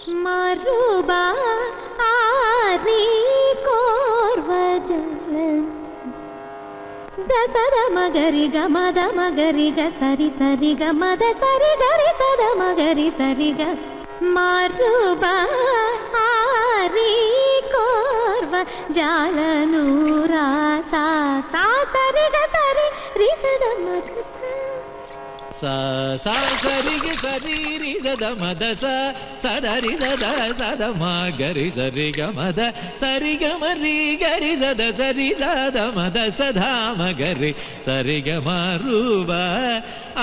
മറുബ ആരി കോർവജല ദസദ മഗരി ഗമദ മഗരി ഗ സരി സരി ഗമദ സരി ഗരി സദ മഗരി സരി ഗ മറുബ ആരി കോർവ ജാലനൂരാ സാ സാ സരി ഗ സരി രി സദ മഗ sa sa sari ge sari ri da da ma da sa sa da ri da da sa da ma ga ri sa ri ga ma da sari ga ma ri ga ri da da sa ri da da ma da sa dha ma ga ri sa ri ga ma ru ba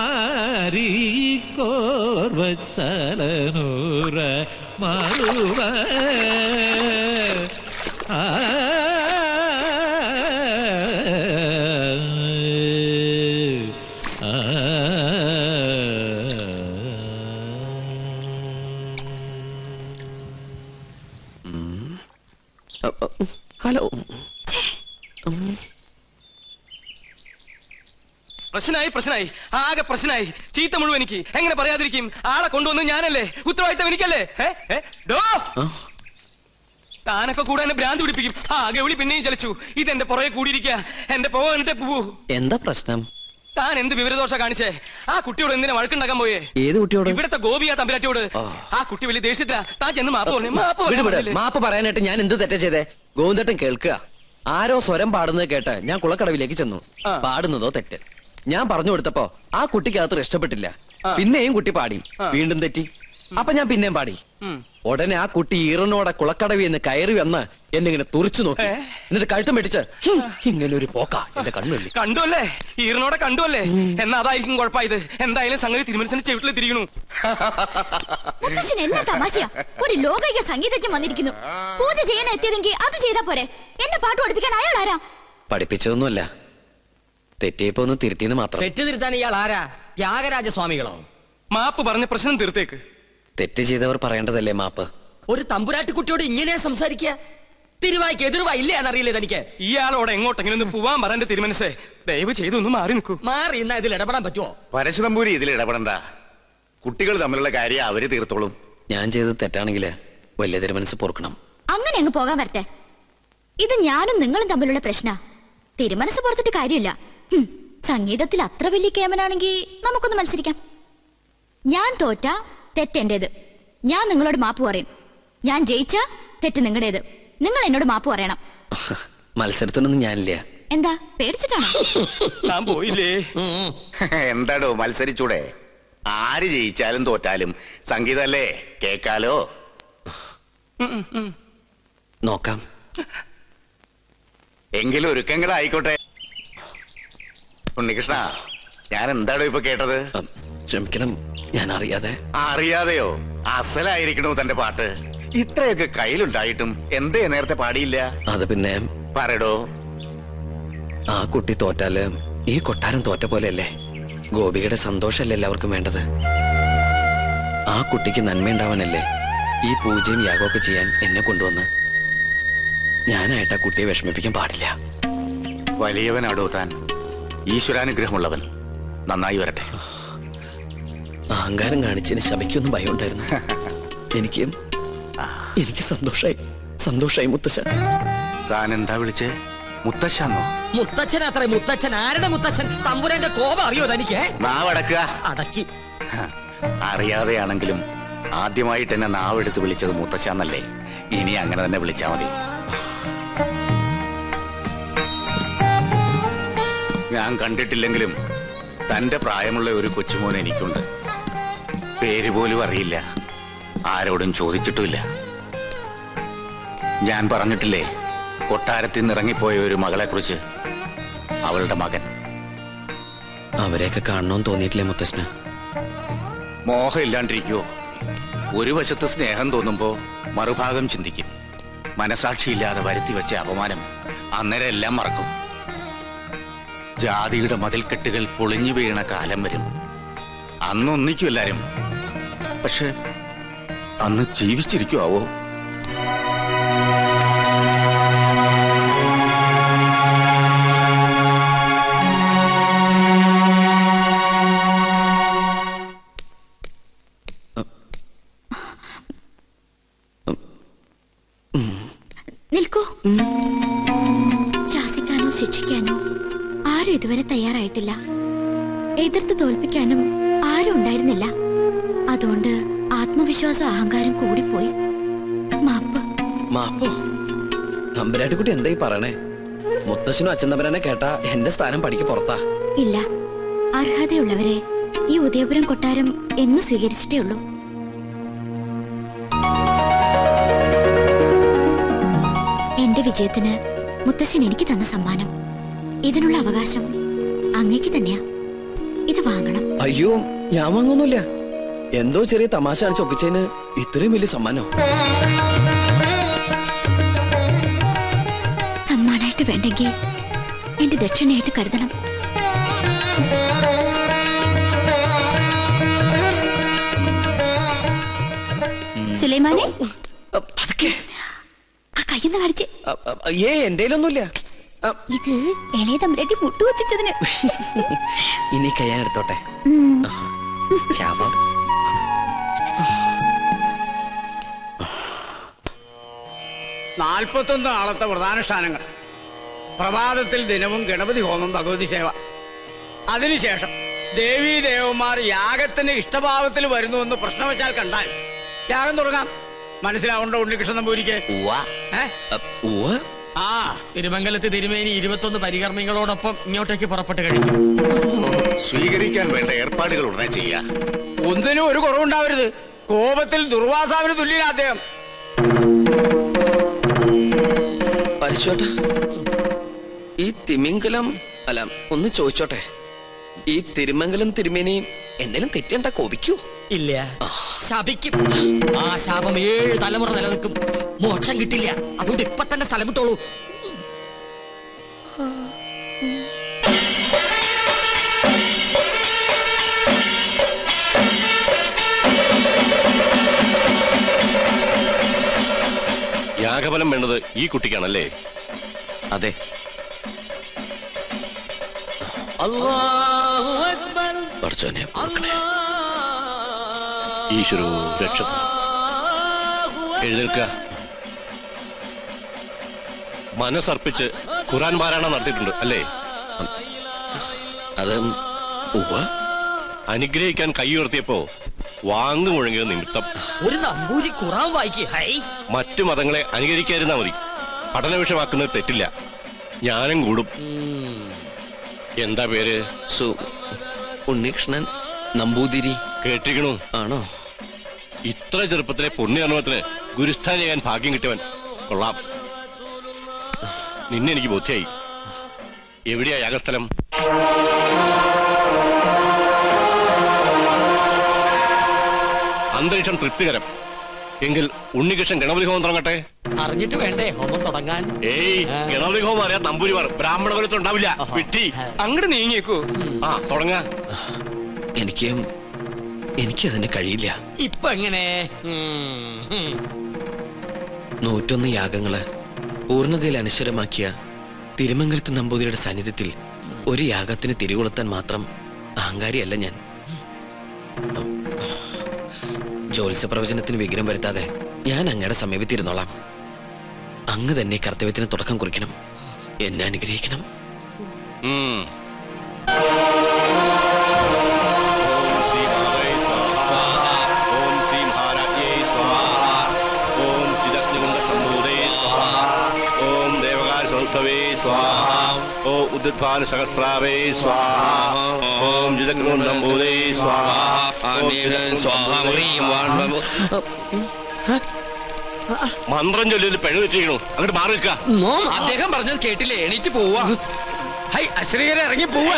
ari kor vasalanura ma ru ba hello. പ്രശ്നമായി ആകെ പ്രശ്നമായി. ചീത്ത മുഴുവൻ എനിക്ക് എങ്ങനെ പറയാതിരിക്കും? ആളെ കൊണ്ടുവന്ന് ഞാനല്ലേ, ഉത്തരവാദിത്തം എനിക്കല്ലേ? താനൊക്കെ കൂടെ എന്നെ ഭ്രാന്തി പിടിപ്പിക്കും. ഗൗളി പിന്നെയും ചലിച്ചു. ഇതെന്റെ പുറകെ കൂടിയിരിക്കുക. എന്റെ പോവ കണ്ടിട്ടേ പോവൂ. എന്താ പ്രശ്നം? താൻ എന്ത് വിവരദോഷ കാണിച്ചേ? ആ കുട്ടിയോട് എന്തിനാ വഴക്കുണ്ടാക്കാൻ പോയേ? ഏത് കുട്ടിയോട്? ഇവിടത്തെ ഗോപിയ തമ്പുരാട്ടിയോട്. ആ കുട്ടി വലിയ ദേഷ്യത്തിലാ. താൻ ചെന്ന് മാപ്പ് പറഞ്ഞു. മാപ്പ് പറയാനായിട്ട് ഞാൻ എന്ത് തെറ്റാ ചെയ്തേ? ഗോവിന്ദേട്ടൻ കേൾക്കുക. ആരോ സ്വരം പാടുന്നത് കേട്ട് ഞാൻ കുളക്കടവിലേക്ക് ചെന്നു. പാടുന്നതോ തെറ്റ്. ഞാൻ പറഞ്ഞു കൊടുത്തപ്പോ ആ കുട്ടിക്കകത്ത് ഇഷ്ടപ്പെട്ടില്ല. പിന്നെയും കുട്ടി പാടി. വീണ്ടും തെറ്റി. അപ്പൊ ഞാൻ പിന്നെയും പാടി. ഉടനെ ആ കുട്ടി ഈറനോടെ കുളക്കടവിൽ നിന്ന് കയറി വന്ന് എന്നിങ്ങനെ തുറിച്ചു നോക്കി. എന്നിട്ട് കഴുത്തം വെട്ടിച്ച് ഇങ്ങനെ ഒരു പോക്ക എന്റെ കണ്ണുള്ളി. കണ്ടുവല്ലേ? ഈറനോടെ കണ്ടുവല്ലേ? എന്നാ അതായിരിക്കും കുഴപ്പമായത്. എന്തായാലും സംഗതി തിരുമനസിന്റെ ചെവിട്ടിൽ തിരികണു. എല്ലാ തമാശയാ. ഒരു ലോകൈക സംഗീതജ്ഞൻ വന്നിരിക്കുന്നു. പൂജ ചെയ്യാൻ എത്തിയതെങ്കിൽ അത് ചെയ്താ പോരെ. എന്നെ പാട്ട് പഠിപ്പിക്കാൻ അയാൾ ആരാ? പഠിപ്പിച്ചതൊന്നുമല്ല, തെറ്റിയപ്പോ ഒന്ന് തിരുത്തിന്ന് മാത്രം. തെറ്റ് തിരുത്താൻ ഇയാൾ ആരാ? ത്യാഗരാജസ്വാമികളോ? മാപ്പ് പറഞ്ഞ പ്രശ്നം തീർത്തേക്ക്. തെറ്റ് ചെയ്തവർ പറയേണ്ടതല്ലേ മാപ്പ്? ഒരു തമ്പുരാട്ടി കുട്ടിയോട് ഇങ്ങനെ സംസാരിക്കുക? തിരുവായിക്ക് എതിർവാ ഇല്ലേ എന്നറിയില്ലേ തനിക്ക്? ഇയാളോട് എങ്ങോട്ടെങ്കിലും ഒന്ന് പോവാൻ പറന്റെ തിരുമനസേ, ദയവ് ചെയ്ത് ഒന്ന് മാറി നിൽക്കൂ. മാറി ഇന്നാ ഇതിൽ ഇടപെടാൻ പറ്റുമോ? പരശുതമ്പൂരി ഇതിൽ ഇടപെടണ്ട. കുട്ടികൾ തമ്മിലുള്ള കാര്യം അവര് തീർത്തോളും. ഞാൻ ചെയ്തത് തെറ്റാണെങ്കിൽ വലിയ തിരുമനസ് പൊറുക്കണം. അങ്ങനെ അങ്ങ് പോകാൻ വരട്ടെ. ഇത് ഞാനും നിങ്ങളും തമ്മിലുള്ള പ്രശ്ന. തിരുമനസ് പുറത്തിട്ട് കാര്യമില്ല. സംഗീതത്തിൽ അത്ര വലിയ കേമനാണെങ്കിൽ നമുക്കൊന്ന് മത്സരിക്കാം. ഞാൻ തോറ്റ തെറ്റെന്റേത്. ഞാൻ നിങ്ങളോട് മാപ്പ് പറയും. ഞാൻ ജയിച്ച തെറ്റ് നിങ്ങളുടേത്. നിങ്ങൾ എന്നോട് മാപ്പ് പറയണം. മത്സരത്തിനൊന്നും ഞാനില്ല. എന്താ പേടിച്ചിട്ടാണോ? ഞാൻ പോയില്ലേ? എന്താടോ മത്സരിച്ചൂടെ? ആര് ജയിച്ചാലും തോറ്റാലും സംഗീതല്ലേ, കേക്കാലോ. നോക്കാം. എങ്കിലും ഒരുക്കങ്ങളായിക്കോട്ടെ. ഉണ്ണികൃഷ്ണ, ഞാൻ എന്താടോ ഇപ്പൊ കേട്ടത്? ക്ഷമിക്കണം, ഞാൻ അറിയാതെ. അറിയാതെയോ? അസലായിരിക്കണോ തന്റെ പാട്ട്? ഇത്രയൊക്കെ കയ്യിലുണ്ടായിട്ടും എന്തേ നേരത്തെ പാടിയില്ല? അത് പിന്നെ പറയടോ. ആ കുട്ടി തോറ്റാല് ഈ കൊട്ടാരം തോറ്റ പോലെയല്ലേ? ഗോപികയുടെ സന്തോഷമല്ലേ എല്ലാവർക്കും വേണ്ടത്? ആ കുട്ടിക്ക് നന്മയുണ്ടാവാനല്ലേ ഈ പൂജയും യാഗമൊക്കെ ചെയ്യാൻ എന്നെ കൊണ്ടുവന്ന്. ഞാനായിട്ട് ആ കുട്ടിയെ വിഷമിപ്പിക്കാൻ പാടില്ല. വലിയവനാടോ താൻ, ഈശ്വരാനുഗ്രഹമുള്ളവൻ. നന്നായി വരട്ടെ. അഹങ്കാരം കാണിച്ചതിന് ശബയ്ക്കൊന്നും ഭയം ഉണ്ടായിരുന്നു. എനിക്ക് സന്തോഷായി മുത്തശ്ശ. താൻ എന്താ വിളിച്ചേ? മുത്തശ്ശന്നോ? മുത്തച്ഛൻ അത്ര മുത്തച്ഛൻ. ആരുടെ മുത്തച്ഛൻ? തമ്പുരാന്റെ കോപം അറിയോ തനിക്ക്? നാവടക്കുക. അടക്കി. അറിയാതെയാണെങ്കിലും ആദ്യമായിട്ട് എന്നെ നാവെടുത്ത് വിളിച്ചത് മുത്തശ്ശന്നല്ലേ? ഇനി അങ്ങനെ തന്നെ വിളിച്ചാ മതി. ഞാൻ കണ്ടിട്ടില്ലെങ്കിലും തന്റെ പ്രായമുള്ള ഒരു കൊച്ചുമോൻ എനിക്കുണ്ട്. പേര് പോലും അറിയില്ല, ആരോടും ചോദിച്ചിട്ടുമില്ല. ഞാൻ പറഞ്ഞിട്ടില്ലേ കൊട്ടാരത്തിൽ നിന്ന് ഇറങ്ങിപ്പോയ ഒരു മകളെ കുറിച്ച്? അവളുടെ മകൻ. അവരെയൊക്കെ കാണണമെന്ന് തോന്നിയിട്ടില്ലേ മുത്തശ്ശന്? മോഹം ഇല്ലാണ്ടിരിക്കുവോ? ഒരു വശത്ത് സ്നേഹം തോന്നുമ്പോ മറുഭാഗം ചിന്തിക്കും. മനസാക്ഷിയില്ലാതെ വരുത്തി വെച്ച അപമാനം അന്നേരം എല്ലാം മറക്കും. ജാതിയുടെ മതിൽക്കെട്ടുകൾ പൊളിഞ്ഞു വീണ കാലം വരും. അന്നൊന്നിക്കും എല്ലാരും. പക്ഷെ അന്ന് ജീവിച്ചിരിക്കുവോ? നിൽക്കൂ. ശാസിക്കാനോ ശിക്ഷിക്കാനോ ആരും ഇതുവരെ തയ്യാറായിട്ടില്ല. എതിർത്ത് തോൽപ്പിക്കാനും ആരും ഉണ്ടായിരുന്നില്ല. അതുകൊണ്ട് ആത്മവിശ്വാസം അഹങ്കാരം കൂടിപ്പോയി. മാപ്പ്. മാപ്പോ? തമ്പുരാട്ടിക്കുട്ടി എന്തായി പറയണേ? മുത്തശ്ശനും അച്ഛൻ തമ്പുരാനെ കേട്ടാ എന്റെ സ്ഥാനം പടിക്ക് പുറത്താ. ഇല്ല, അർഹതയുള്ളവരെ ഈ ഉദയപുരം കൊട്ടാരം എന്ന് സ്വീകരിച്ചിട്ടേ ഉള്ളൂ. എന്റെ വിജയത്തിന് മുത്തശ്ശൻ എനിക്ക് തന്ന സമ്മാനം. ഇതിനുള്ള അവകാശം അങ്ങേക്ക് തന്നെയാ. ഇത് വാങ്ങണം. അയ്യോ, ഞാൻ വാങ്ങൊന്നുമില്ല. എന്തോ ചെറിയ തമാശ കാണിച്ച് ഒപ്പിച്ചതിന് ഇത്രയും വലിയ സമ്മാനോ? സമ്മാനായിട്ട് വേണ്ടെങ്കിൽ എന്റെ ദക്ഷിണയായിട്ട് കരുതണം. സുലൈമാനെ, ആ കയ്യൊന്ന് കാണിച്ച്. എന്റെയിലൊന്നുമില്ല. ഇത് ഇളയ തമ്പുരാട്ടി മുട്ടുകുത്തിച്ചതിന്. ഇനി കയ്യാൻ എടുത്തോട്ടെ. ശാപം. 41 നാളത്തെ പ്രധാനുഷ്ഠാനങ്ങൾ. പ്രഭാതത്തിൽ ദിനവും ഗണപതി ഹോമം, ഭഗവതി സേവ. അതിനുശേഷം ദേവീ ദേവന്മാർ യാഗത്തിന് ഇഷ്ടഭാവത്തിൽ വരുന്നുവെന്ന് പ്രശ്നവശാൽ കണ്ടാൽ യാഗം തുടങ്ങാം. മനസ്സിലാവുണ്ടോ ഉണ്ണികൃഷ്ണൻ നമ്പൂരിക്ക്? ആ തിരുമംഗലത്ത് തിരുമേനി 21 പരികർമ്മികളോടൊപ്പം ഇങ്ങോട്ടേക്ക് പുറപ്പെട്ട് കഴിഞ്ഞു. സ്വീകരിക്കാൻ വേണ്ട ഏർപ്പാടുകൾ ഉടനെ ചെയ്യാം. ഒന്നിനും ഒരു കുറവുണ്ടാവരുത്. കോപത്തിൽ ദുർവാസാവിന് തുല്യനാ അദ്ദേഹം. പരിശോട്ട, ഈ തിമിംഗലം അല്ല, ഒന്ന് ചോദിച്ചോട്ടെ, ഈ തിരുമംഗലം തിരുമേനി എന്തെങ്കിലും തെറ്റണ്ട കോപിക്കൂ? ഇല്ല, ശപിക്കും. ആ ശാപം 7 തലമുറ നിലനിൽക്കും. മോക്ഷം കിട്ടില്ല. അതുകൊണ്ട് ഇപ്പൊ തന്നെ സ്ഥലം വിട്ടോളൂ. യാഗഫലം വേണ്ടത് ഈ കുട്ടിക്കാണല്ലേ? അതെ. ഈശ്വരോ രക്ഷ. എഴുന്നേൽക്കുക. മനസ്സർപ്പിച്ച് ഖുർആൻ പാരായണം നടത്തിയിട്ടുണ്ട് അല്ലേ? അത് അനുഗ്രഹിക്കാൻ കൈ ഉയർത്തിയപ്പോ വാങ്ങു മുഴങ്ങിയ നിമിത്തം ഒരു നമ്പൂരി ഖുർആൻ വായിക്കേ. മറ്റു മതങ്ങളെ അനുകരിക്കാതിരുന്നാ മതി. പഠന വിഷയമാക്കുന്നത് തെറ്റില്ല. ജ്ഞാനം കൂടും. എന്താ പേര്? ഉണ്ണികൃഷ്ണൻ നമ്പൂതിരി. കേട്ടിരിക്കണു? ആണോ? ഇത്ര ചെറുപ്പത്തിലെ പുണ്യകർമ്മത്തിന് ഗുരുസ്ഥാനിയാകാൻ ഭാഗ്യം കിട്ടിയവൻ. കൊള്ളാം. നിന്നെ എനിക്ക് ബോധ്യായി. എവിടെയാ യാഗസ്ഥലം? അന്തരീക്ഷം തൃപ്തികരം എങ്കിൽ ഉണ്ണികൃഷ്ണൻ ഗണപതി ഹോമം തുടങ്ങട്ടെ. അറിഞ്ഞിട്ട് വേണ്ടേ ഹോമം തുടങ്ങാൻ? ഏയ്, ഗണപതി ഹോമം അറിയാൻ നമ്പൂരിമാർ ബ്രാഹ്മണ കുലത്തിൽ ഉണ്ടാവില്ല. വിട്ടി അങ്ങോട്ട് നീങ്ങിയേക്കൂ. ആ തുടങ്ങ. എനിക്കതിന് കഴിയില്ല. ഇപ്പൊ എങ്ങനെ? 101 യാഗങ്ങള് പൂർണ്ണതയിൽ അനശ്വരമാക്കിയ തിരുമംഗലത്ത് നമ്പൂതിരിയുടെ സാന്നിധ്യത്തിൽ ഒരു യാഗത്തിന് തിരികൊളുത്താൻ മാത്രം അഹങ്കാരിയല്ല ഞാൻ. ജ്യോത്സ്യ പ്രവചനത്തിന് വിഘ്നം വരുത്താതെ ഞാൻ അങ്ങയുടെ സമീപത്തിരുന്നോളാം. അങ്ങ് തന്നെ കർത്തവ്യത്തിന് തുടക്കം കുറിക്കണം. എന്നെ അനുഗ്രഹിക്കണം. ഉദ്ധാന സഹസ്രാവേ സ്വാഹ. ഓം ജിതകൃതംബൂദേ സ്വാഹ. മന്ത്രം ചൊല്ലിയത് പെണ്ണു തെറ്റിക്കണു. അങ്ങോട്ട് മാറി നിൽക്കുക. അദ്ദേഹം പറഞ്ഞത് കേട്ടില്ലേ? എണീറ്റ് പോവാ. അശ്രീകരെ ഇറങ്ങി പോവാ.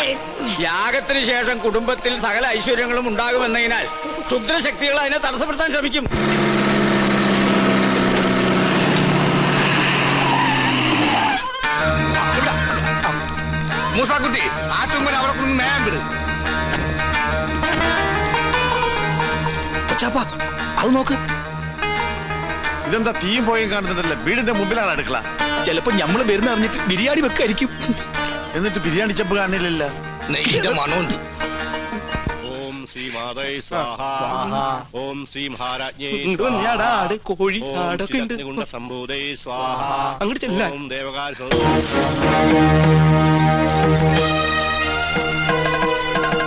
യാഗത്തിന് ശേഷം കുടുംബത്തിൽ സകല ഐശ്വര്യങ്ങളും ഉണ്ടാകുമെന്നതിനാൽ ക്ഷുദ്രശക്തികൾ അതിനെ തടസ്സപ്പെടുത്താൻ ശ്രമിക്കും. മൂസാക്കുട്ടി, ആ ചുമ്മൻ അവിടെ കൊണ്ട് നേരം വിട്. അത് നോക്ക്. ഇതെന്താ തീയും പോയും കാണുന്നുണ്ടല്ലോ? വീടിന്റെ മുമ്പിലാണ് അടുക്കള. ചിലപ്പോ ഞമ്മള് വരുന്ന അറിഞ്ഞിട്ട് ബിരിയാണി വെക്കായിരിക്കും. എന്നിട്ട് ബിരിയാണി ചെമ്പ് കാണില്ലല്ലോ. ഓം ശ്രീ മാതൈ സ്വാഹ ഓം ശ്രീ മഹാരാജ്ഞേ കോഴി ആടൊക്കെ ഉണ്ട്. ഗുണ്ട സംഭൂതൈ സ്വാഹ അങ്ങോട്ട് ചെല്ലാൻ. ഓം ദേവകാല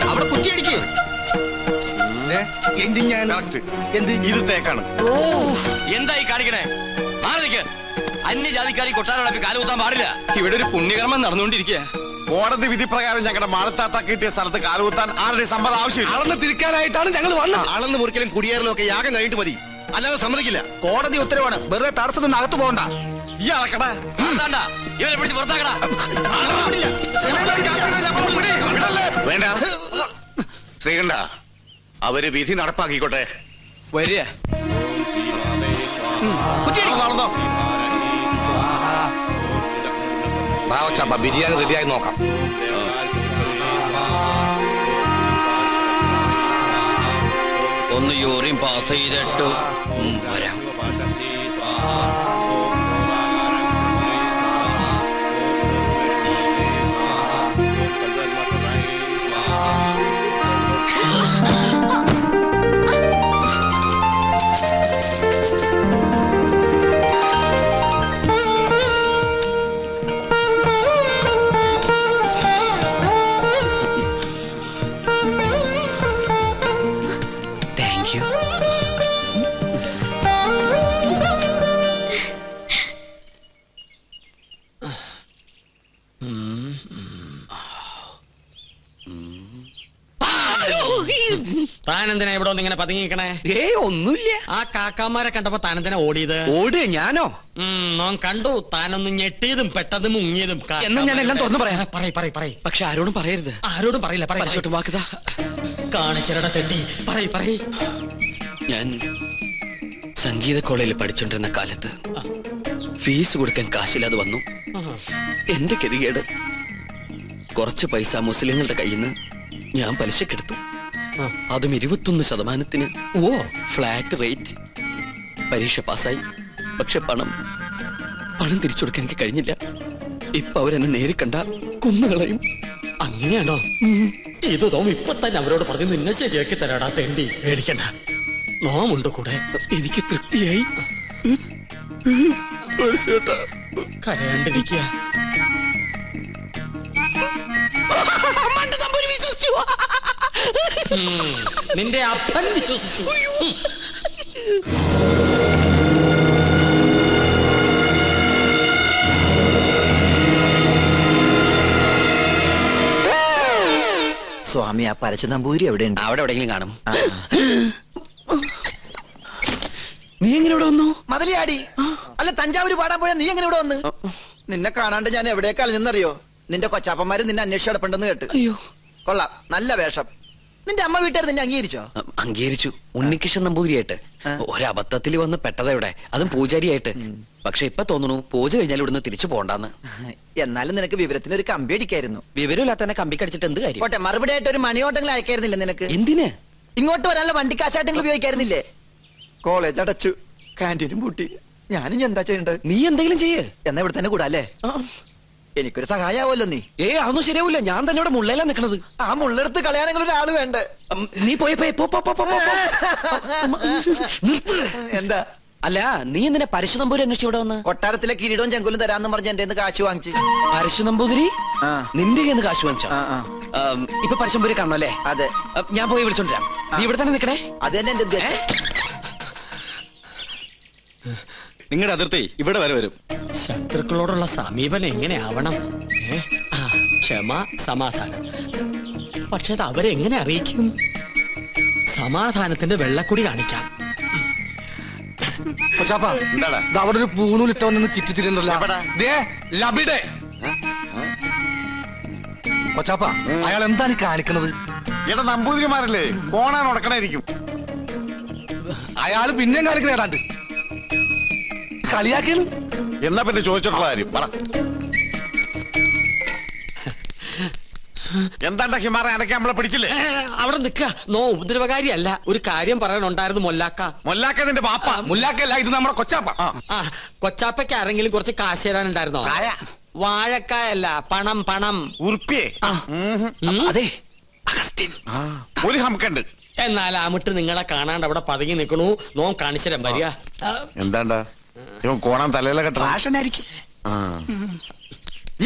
അവിടെ കുറ്റിയടിക്ക്. ഇത് തേക്കാണ്. എന്തായി കാണിക്കണേ? മാറി നിൽക്ക്. അന്യജാതിക്കാരി കൊട്ടാരം കാലുകുത്താൻ പാടില്ല. ഇവിടെ ഒരു പുണ്യകർമ്മം നടന്നുകൊണ്ടിരിക്കുക. കോടതി വിധി പ്രകാരം ഞങ്ങളുടെ മാളത്താത്ത കിട്ടിയ സ്ഥലത്ത് കാലുകുത്താൻ ആരുടെ സമ്മതം ആവശ്യമില്ല. അളന്ന് തിരിക്കാനായിട്ടാണ് ഞങ്ങൾ വന്നത്. അളന്ന് മുറിക്കലും കുടിയേറലും ഒക്കെ യാഗം കഴിഞ്ഞിട്ട് മതി, അല്ലാതെ സമ്മതിക്കില്ല. കോടതി ഉത്തരവാണ്. വെറുതെ തടസ്സം നിന്ന് അകത്ത് പോകണ്ട. ഈ അളക്കടാ. ഇവരെ പിടിച്ച് പുറത്താക്കടാ. വേണ്ട ശ്രീകണ്ഠ, അവര് വിധി നടപ്പാക്കിക്കോട്ടെ. വരിക. നടന്നോ. ബിരിയാണി റെഡിയായി നോക്കാം. ഒന്ന് യൂറിൻ പാസ് ചെയ്തിട്ടു വരാം. താനെന്തിനാ ഇവിടെ ഒന്ന് ഇങ്ങനെ പതുങ്ങിക്കണേ? ഒന്നുമില്ല. ആ കാക്കാമാരെ കണ്ടപ്പോ താനെന്തിനാ ഓടിയത്? ഓട് ഞാനോ? നോൻ കണ്ടു താനൊന്ന് ഞെട്ടിയതും പെട്ടതും മുങ്ങിയതും. എന്നാ ഞാൻ എല്ലാം തുറന്നു പറയാം. പറയ്. പക്ഷെ ആരോടും പറയരുത്. ആരോടും പറയില്ല. പരശോട്ടും വാക്കുതാ. കാണിച്ചിരട തെണ്ടി. പറയ്. ഞാൻ സംഗീത കോളേജിൽ പഠിച്ചോണ്ടിരുന്ന കാലത്ത് ഫീസ് കൊടുക്കാൻ കാശില്ലാതെ വന്നു. എന്റെ ഗതികേട് കുറച്ച് പൈസ മുസ്ലിങ്ങളുടെ കയ്യിൽ നിന്ന് ഞാൻ പലിശക്കെടുത്തു. അതും 21%. Flat rate. പരീക്ഷ പാസ്സായി. പക്ഷെ പണം തിരിച്ചു കൊടുക്കാൻ എനിക്ക് കഴിഞ്ഞില്ല. ഇപ്പൊ അവരെന്നെ നേരി കണ്ട കുന്നുകളയും. അങ്ങനെയാണോ? ഇത് തോം ഇപ്പൊ തന്നെ അവരോട് പറഞ്ഞു നിന്നെ ശരിയാക്കി തരാടാ തെണ്ടി. പേടിക്കണ്ട, നോമുണ്ട് കൂടെ. എനിക്ക് തൃപ്തിയായി. കരയാണ്ടിരിക്കുക. നിന്റെ അപ്പൻ വിശ്വസിച്ചു. സ്വാമി, ആ പരശു നമ്പൂരി എവിടെയുണ്ട്? അവിടെ എവിടെയെങ്കിലും കാണും. നീ എങ്ങനെ ഇവിടെ വന്നു? മതിലിയാടി. അല്ല, തഞ്ചാവൂര് പാടാൻ പോയാ നീ എങ്ങനെ ഇവിടെ വന്ന്? നിന്നെ കാണാണ്ട് ഞാൻ എവിടേക്ക് അലഞ്ഞെന്നറിയോ? നിന്റെ കൊച്ചാപ്പന്മാര് നിന്നെ അന്വേഷിച്ച് കിടപ്പുണ്ടെന്ന് കേട്ട്. അയ്യോ, കൊള്ളാം, നല്ല വേഷം. നിന്റെ അമ്മ വീട്ടുകാർ നിന്നെ അംഗീകരിച്ചോ? അംഗീകരിച്ചു. ഉണ്ണികൃഷ്ണൻ നമ്പൂതിരിയായിട്ട്. ഒരബദ്ധത്തിൽ വന്ന് പെട്ടതാ ഇവിടെ, അതും പൂജാരിയായിട്ട്. പക്ഷെ ഇപ്പൊ തോന്നുന്നു പൂജ കഴിഞ്ഞാൽ ഇവിടുന്ന് തിരിച്ചു പോണ്ടാന്ന്. എന്നാലും നിനക്ക് വിവരത്തിന് ഒരു കമ്പി അടിക്കായിരുന്നു. വിവരമില്ലാത്ത തന്നെ കമ്പി കടിച്ചിട്ട് എന്ത് കാര്യം? പോട്ടെ, മറുപടി ആയിട്ട് ഒരു മണിയോട്ടെങ്കിലും അയക്കായിരുന്നില്ല നിനക്ക്? എന്തിന്? ഇങ്ങോട്ട് വരാനുള്ള വണ്ടിക്കാശായിട്ടെങ്കിലും ഉപയോഗിക്കായിരുന്നില്ലേ? കോളേജ് അടച്ചു, കാന്റീനും പൂട്ടി. ഞാനും എന്താ ചെയ്യണ്ടത്? നീ എന്തെങ്കിലും ചെയ്യേ. എന്നാ ഇവിടെ തന്നെ കൂടാല്ലേ? എനിക്കൊരു സഹായാവല്ലോ നീ. അതൊന്നും ശരിയാവില്ല. ഞാൻ തന്നെ ഇവിടെ മുള്ളയിലാ നിക്കണത്. ആ മുള്ളെടുത്ത് കളയാനെങ്കിലും ഒരാള് വേണ്ടേ? നീ പോയി നിർത്ത്. എന്താ? അല്ല, നീ എന്തിനാ പരശു നമ്പൂരി അന്വേഷിച്ച് ഇവിടെ വന്ന്? കൊട്ടാരത്തിലെ കിരീടവും ചെങ്കുലും തരാന്ന് പറഞ്ഞ എന്റെ കാശ് വാങ്ങിച്ചു. പരശു നമ്പൂതിരി നിന്റെ കയ്യിൽ നിന്ന് കാശ് വാങ്ങിച്ചോ? ഇപ്പൊ പരശുനമ്പൂരി കാണണം അല്ലേ? അതെ. ഞാൻ പോയി വിളിച്ചോണ്ടിരാം. നീ ഇവിടെ തന്നെ നിക്കണേ. അത് തന്നെ എന്റെ ഉദ്ദേശം. നിങ്ങളുടെ അതിർത്തി ഇവിടെ വരെ വരും. ശത്രുക്കളോടുള്ള സമീപനം എങ്ങനെയാവണം? ക്ഷമ, സമാധാനം. പക്ഷെ അത് അവരെങ്ങനെ അറിയിക്കും? സമാധാനത്തിന്റെ വെള്ളക്കുടി കാണിക്കാം. അവിടെ ഒരു പൂണൂലിട്ടവന്ന് ചിറ്റിത്തിരുന്നല്ലോ. കൊച്ചാപ്പ, അയാൾ എന്താണ് കാണിക്കണത്? എടാ നമ്പൂതിരിമാരല്ലേ, കോണാൻ ഉടക്കണായിരിക്കും. അയാള് പിന്നെയും കാണിക്കണ ഏതാണ്ട് കളിയാക്കിയാണ്. എന്നാ പിന്നെ ചോദിച്ചിട്ടുള്ള കാര്യം പറ. എന്താണ്ടാ ഹിമാറ, അനക്കെ നമ്മളെ പിടിച്ചില്ലേ? അവിടെ നിക്ക. നോ ഉപദ്രവകാരിയല്ല. ഒരു കാര്യം പറയാനുണ്ടായിരുന്നു. മൊല്ലാക്ക നിന്റെ പാപ്പ. മുല്ലാക്കല്ല, ഇത് നമ്മുടെ കൊച്ചാപ്പ. കൊച്ചാപ്പയ്ക്ക് ആരെങ്കിലും കുറച്ച് കാശ് തരാനുണ്ടായിരുന്നോ? വാഴക്കായല്ല, പണം. ഉറുപ്പിയേ? അതെ, ഒരു ഹംക്കുണ്ട്. എന്നാൽ അമിട്ട് നിങ്ങളെ കാണാണ്ട് അവിടെ പതുങ്ങി നിൽക്കണു. നോം കാണിച്ചരം വരിക. എന്താണ്ടാ ഇവൻ കോണാൻ തലയിലെ കെട്ട ഭാഷനായിരിക്കും.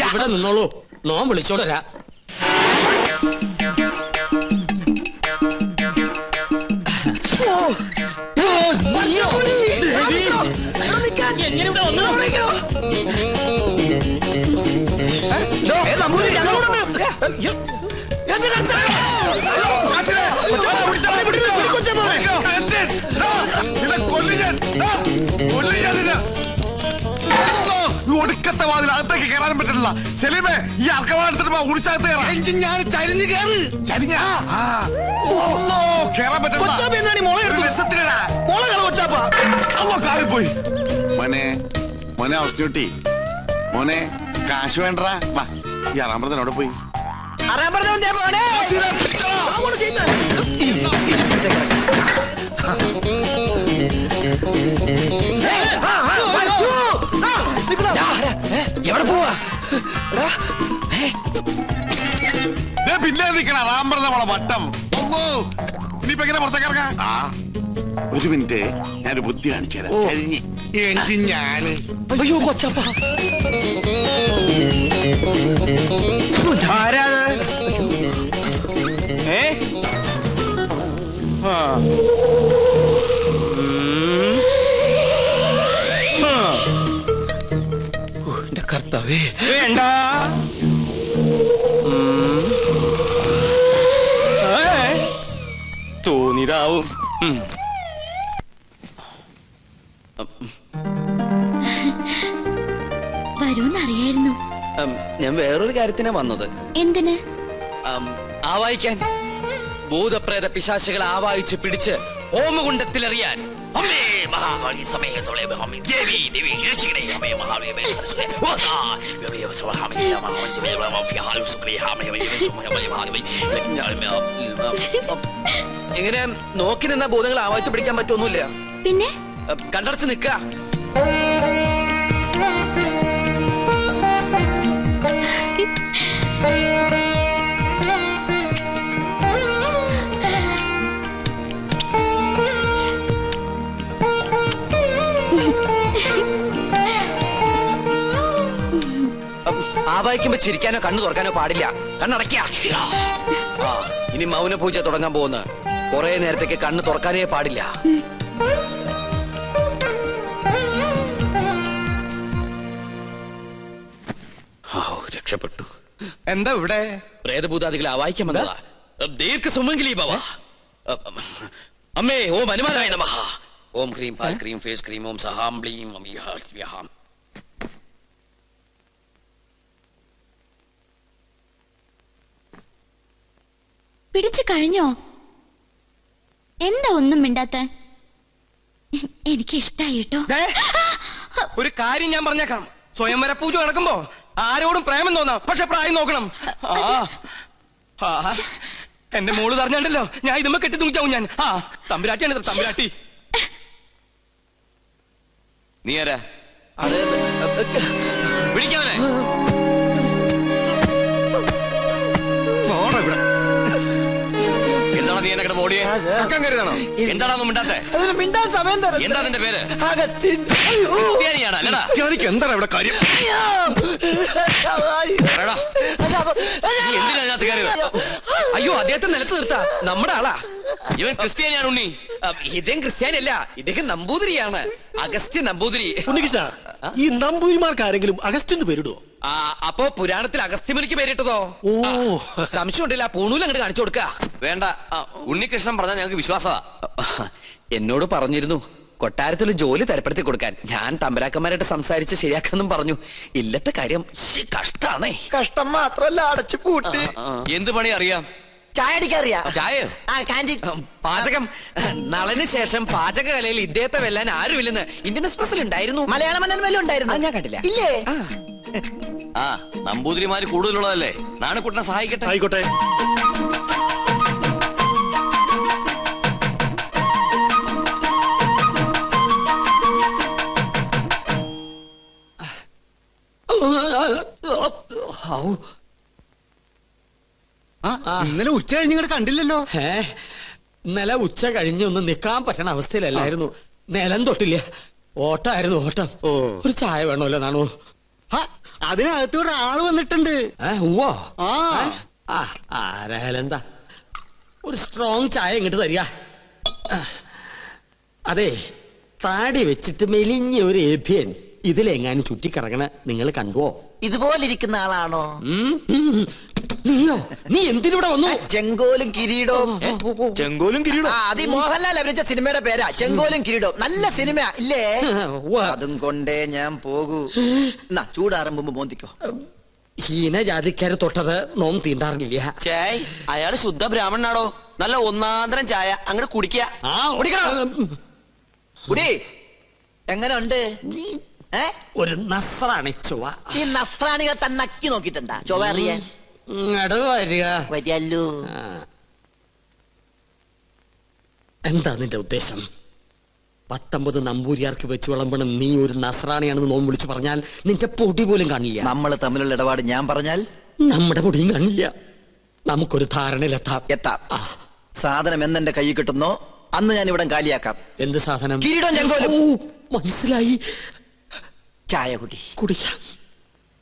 ഇവിടെ നിന്നോളൂ, നോം വിളിച്ചോട് വരാ. എങ്ങനെ ഇവിടെ വന്നു? ഒടുക്കത്തെ വാതിൽ അകത്തേക്ക് കയറാനും പറ്റില്ല. സെലീമേ, ഈ അർക്കവാടത്തിന് ഉടിച്ചകത്ത് കയറാം. ഞാൻ ചരിഞ്ഞ് കയറ്. ചരിഞ്ഞ കേറാൻ പറ്റില്ല. മോനെ മോനെ അവസ്ഥ മോനെ കാശ് വേണ്ടടാ. വാ, ഈ അറാമ്പറത്തിനോടെ പോയി എവിടെ പോവാ? പിന്നെ നിൽക്കണ അറാമ്പറ നമ്മളെ വട്ടം. ഇനിയിപ്പോ എങ്ങനെ പുറത്തേക്ക് ഇറങ്ങാം? ഒരു മിനിറ്റ്, ഞാനൊരു ബുദ്ധി കാണിച്ചു തരാം. ഞാന് അയ്യോ കൊച്ചപ്പ, എന്റെ കർത്താവേ. വേണ്ട, തോന്നിയതാവും. വരൂന്നറിയായിരുന്നു. ഞാൻ വേറൊരു കാര്യത്തിനാ വന്നത്. എന്തിന്? ആവായിക്കാൻ. ഭൂതപ്രേത പിശാചുകളെ ആവാഹിച്ച് പിടിച്ച് ഹോമകുണ്ടത്തിലെറിയാൻ. അമ്മേ മഹാകാളി സമയത്തോളെ ദേവി ദേവി രക്ഷിക്കണേ. അമ്മേ മഹാദേവി സരസ്വതി ഇങ്ങനെ നോക്കി നിന്ന ഭൂതങ്ങൾ ആവാഹിച്ച് പിടിക്കാൻ പറ്റൊന്നുമില്ല. പിന്നെ കണ്ടടച്ച് നിക്ക. ആവാഹിക്കുമ്പോ ചിരിക്കാനോ കണ്ണു തുറക്കാനോ പാടില്ല. കണ്ണടയ്ക്ക. ഇനി മൗന പൂജ തുടങ്ങാൻ പോകുന്ന കുറെ നേരത്തേക്ക് കണ്ണ് തുറക്കാനേ പാടില്ല. രക്ഷപ്പെട്ടു. എന്താ ഇവിടെ? പ്രേതഭൂതാദികളെ ആവാഹിക്കാൻ വന്നതാ. ദീർഘസുമംഗലി ഭവ. അമ്മേ ഓം ഹനുമാനായ നമഃ. ഓം ക്രീം പാൽ ക്രീം ഫേസ് ക്രീം ഓം സഹാം ബ്ലീം അമിഹാം. പിടിച്ചു കഴിഞ്ഞോ? എന്താ ഒന്നും മിണ്ടാത്ത? എനിക്ക് ഇഷ്ടായി കേട്ടോ. ഒരു കാര്യം ഞാൻ പറഞ്ഞേക്കാം. സ്വയംവര പൂജ നടക്കുമ്പോ ആരോടും പ്രേമം തോന്നാം, പക്ഷെ പ്രായം നോക്കണം. എന്റെ മോള് പറഞ്ഞാണ്ടല്ലോ, ഞാൻ ഇതുമ്മ കെട്ടി തുണിച്ചാവും. ഞാൻ തമ്പുരാട്ടിയാണ്. തമ്പുരാട്ടി നീ ആരാ? വിളിക്കാവനെ. എന്താണ് നീ എന്നെ ഓടിയേ? എന്താണോ മിണ്ടാത്തെ? മിണ്ടാൻ സമയം തരാം. എന്താ നിന്റെ പേര്? എന്താണ് ഇവിടെ കാര്യം? എന്തിനാ അതിനകത്ത് കയറിയത്? അയ്യോ, അദ്ദേഹത്തെ നിലത്ത് നിർത്താ. നമ്മുടെ ആളാ. ഇവൻ ക്രിസ്ത്യാനിയാണ് ഉണ്ണി. ഇദ്ദേഹം ക്രിസ്ത്യാനിയല്ല, ഇദ്ദേഹം നമ്പൂതിരിയാണ്. അഗസ്ത്യ നമ്പൂതിരി. ഈ നമ്പൂതിരിമാർക്ക് ആരെങ്കിലും അഗസ്റ്റിന് പേരിടുവോ? അപ്പോ പുരാണത്തിൽ അഗസ്ത്യമുനിക്ക് പേരിട്ടതോ? ഓ, സംശയം ഉണ്ടല്ല. പൂണൂൽ അങ്ങോട്ട് കാണിച്ചു കൊടുക്ക. വേണ്ട, ഉണ്ണികൃഷ്ണൻ പറഞ്ഞാൽ ഞങ്ങൾക്ക് വിശ്വാസമാ. എന്നോട് പറഞ്ഞിരുന്നു കൊട്ടാരത്തിൽ ജോലി തരപ്പെടുത്തി കൊടുക്കാൻ. ഞാൻ തമ്പരാക്കന്മാരായിട്ട് സംസാരിച്ച് ശരിയാക്കാന്നും പറഞ്ഞു. ഇല്ലത്തെ കാര്യം കഷ്ടാണേ. കഷ്ടം മാത്രല്ല, അടച്ചു പൂട്ടി. എന്ത് പണി അറിയാം? ചായ അടിക്കാറിയാ? ചായയോ? പാചകം. നളന് ശേഷം പാചകകലയിൽ ഇദ്ദേഹത്തെ വെല്ലാൻ ആരുമില്ലെന്ന് ഇന്ത്യൻ എക്സ്പ്രസിൽ ഉണ്ടായിരുന്നു. മലയാള മനോരമയിലും ഉണ്ടായിരുന്നു. ഞാൻ കണ്ടില്ല. ഇല്ലേ? നമ്പൂതിരിമാര് കൂടുതലുള്ളതല്ലേ. നാണക്കുട്ടനെ സഹായിക്കട്ടെ. ആയിക്കോട്ടെ. ഇന്നലെ ഉച്ച കഴിഞ്ഞ് ഇങ്ങോട്ട് കണ്ടില്ലല്ലോ. ഇന്നലെ ഉച്ച കഴിഞ്ഞ് ഒന്ന് നിക്കാൻ പറ്റണ അവസ്ഥയിലല്ലായിരുന്നു. നിലം തൊട്ടില്ല, ഓട്ടായിരുന്നു ഓട്ടം. ഒരു ചായ വേണമല്ലോ നാണു? അതിനകത്ത് ഒരാള് വന്നിട്ടുണ്ട്. ആരായാലും എന്താ, ഒരു സ്ട്രോങ് ചായ ഇങ്ങോട്ട് തരിക. അതെ, താടി വെച്ചിട്ട് മെലിഞ്ഞ ഒരു ഏഭ്യൻ ഇതിലെങ്ങാനും ചുറ്റിക്കറങ്ങണ നിങ്ങൾ കണ്ടുവോ? ഇതുപോലിരിക്കുന്ന ആളാണോ? നീയോ? നീ എന്തിനൂടെ വന്നു? ചെങ്കോലും കിരീടവും. ചെങ്കോലും കിരീടവും അത് മോഹൻലാൽ അഭിനയിച്ച സിനിമയുടെ പേരാ, ചെങ്കോലും കിരീടവും. നല്ല സിനിമ ഇല്ലേ? അതും കൊണ്ടേ ഞാൻ പോകൂ. എന്നാ ചൂടാറുമ്പോ മോന്തിക്കോ. ഹീനജാതിക്കാര് തൊട്ടത് നോം തീണ്ടാറില്ല. ചേയ്, അയാള് ശുദ്ധ ബ്രാഹ്മണനാടോ. നല്ല ഒന്നാന്തരം ചായ അങ്ങോട്ട് കുടിക്കുക. കുടി. എങ്ങനെ ഉണ്ട്? ഒരു നസ്രാണി ചൊവ്വ. ഈ നസ്രാണികൾ തന്നക്കി നോക്കിട്ടുണ്ടാ ചൊവ്വ അറിയാൻ? വരികല്ലോ. എന്താ നിന്റെ ഉദ്ദേശം? 19 നമ്പൂരിയാർക്ക് വെച്ച് വിളമ്പണം നീ ഒരു നസ്രാണിയാണെന്ന് നോം വിളിച്ചു പറഞ്ഞാൽ നിന്റെ പൊടി പോലും കാണില്ല. നമ്മൾ തമ്മിലുള്ള ഇടപാട് ഞാൻ പറഞ്ഞാൽ നമ്മുടെ പൊടിയും കാണില്ല. നമുക്കൊരു ധാരണയിലെത്താം. സാധനം എന്നെന്റെ കൈ കിട്ടുന്നോ അന്ന് ഞാൻ ഇവിടെ കാലിയാക്കാം. എന്ത് സാധനം? കിരീടം ചെങ്കോലും. മനസ്സിലായി. ചായ കുടി. കുടിക്കാം.